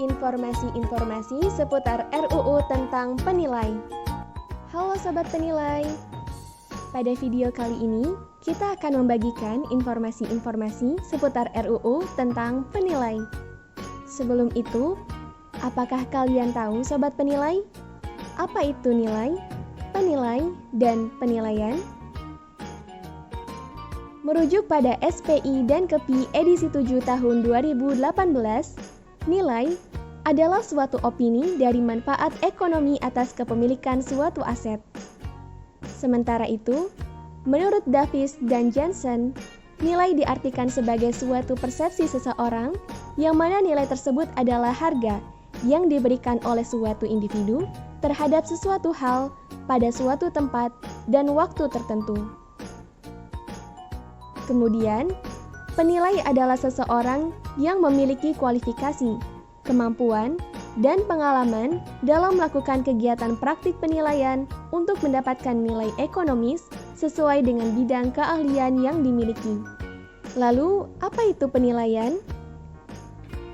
informasi-informasi seputar RUU tentang penilai. Halo Sobat Penilai, pada video kali ini kita akan membagikan informasi-informasi seputar RUU tentang penilai. Sebelum itu, apakah kalian tahu Sobat Penilai? Apa itu nilai, penilai, dan penilaian? Merujuk pada SPI dan KEPI edisi 7 tahun 2018, nilai adalah suatu opini dari manfaat ekonomi atas kepemilikan suatu aset. Sementara itu, menurut Davis dan Johnson, nilai diartikan sebagai suatu persepsi seseorang yang mana nilai tersebut adalah harga yang diberikan oleh suatu individu terhadap sesuatu hal pada suatu tempat dan waktu tertentu. Kemudian, penilai adalah seseorang yang memiliki kualifikasi, kemampuan, dan pengalaman dalam melakukan kegiatan praktik penilaian untuk mendapatkan nilai ekonomis sesuai dengan bidang keahlian yang dimiliki. Lalu, apa itu penilaian?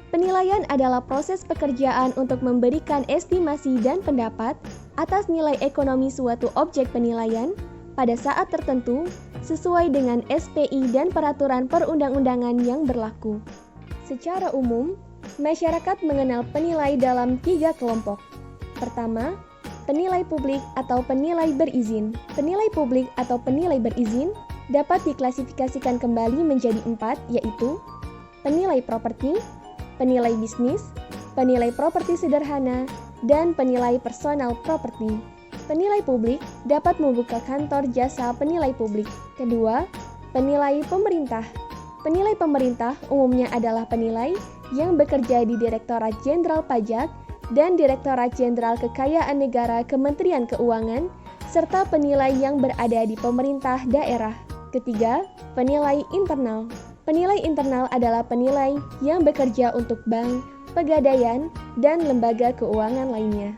Penilaian adalah proses pekerjaan untuk memberikan estimasi dan pendapat atas nilai ekonomi suatu objek penilaian pada saat tertentu sesuai dengan SPI dan peraturan perundang-undangan yang berlaku. Secara umum, masyarakat mengenal penilai dalam 3 kelompok. Pertama, penilai publik atau penilai berizin. Penilai publik atau penilai berizin dapat diklasifikasikan kembali menjadi 4, yaitu penilai properti, penilai bisnis, penilai properti sederhana, dan penilai personal property. Penilai publik dapat membuka kantor jasa penilai publik. Kedua, penilai pemerintah. Penilai pemerintah umumnya adalah penilai yang bekerja di Direktorat Jenderal Pajak dan Direktorat Jenderal Kekayaan Negara Kementerian Keuangan, serta penilai yang berada di pemerintah daerah. Ketiga, penilai internal. Penilai internal adalah penilai yang bekerja untuk bank, pegadaian, dan lembaga keuangan lainnya.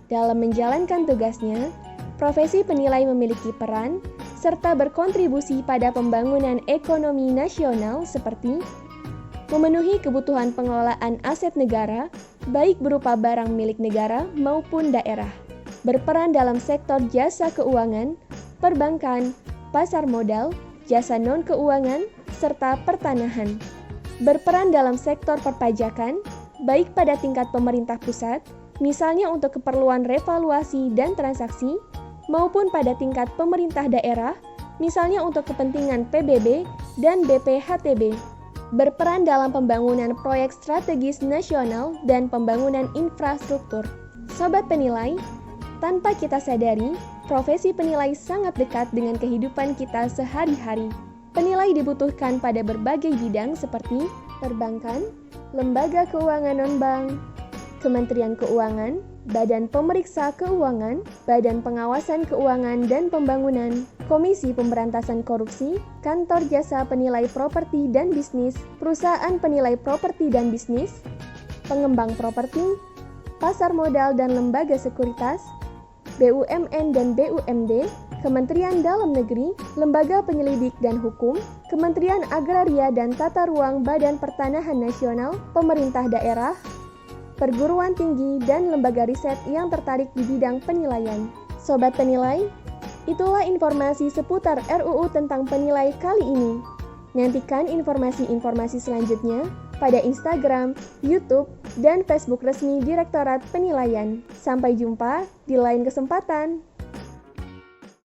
Dalam menjalankan tugasnya, profesi penilai memiliki peran serta berkontribusi pada pembangunan ekonomi nasional seperti memenuhi kebutuhan pengelolaan aset negara, baik berupa barang milik negara maupun daerah, berperan dalam sektor jasa keuangan, perbankan, pasar modal, jasa non-keuangan, serta pertanahan, berperan dalam sektor perpajakan, baik pada tingkat pemerintah pusat, misalnya untuk keperluan revaluasi dan transaksi, maupun pada tingkat pemerintah daerah, misalnya untuk kepentingan PBB dan BPHTB, berperan dalam pembangunan proyek strategis nasional dan pembangunan infrastruktur. Sobat Penilai, tanpa kita sadari, profesi penilai sangat dekat dengan kehidupan kita sehari-hari. Penilai dibutuhkan pada berbagai bidang seperti perbankan, lembaga keuangan non-bank, Kementerian Keuangan, Badan Pemeriksa Keuangan, Badan Pengawasan Keuangan dan Pembangunan, Komisi Pemberantasan Korupsi, Kantor Jasa Penilai Properti dan Bisnis, Perusahaan Penilai Properti dan Bisnis, Pengembang Properti, Pasar Modal dan Lembaga Sekuritas, BUMN dan BUMD, Kementerian Dalam Negeri, Lembaga Penyelidik dan Hukum, Kementerian Agraria dan Tata Ruang Badan Pertanahan Nasional, Pemerintah Daerah, perguruan tinggi, dan lembaga riset yang tertarik di bidang penilaian. Sobat Penilai, itulah informasi seputar RUU tentang penilai kali ini. Nantikan informasi-informasi selanjutnya pada Instagram, YouTube, dan Facebook resmi Direktorat Penilaian. Sampai jumpa di lain kesempatan.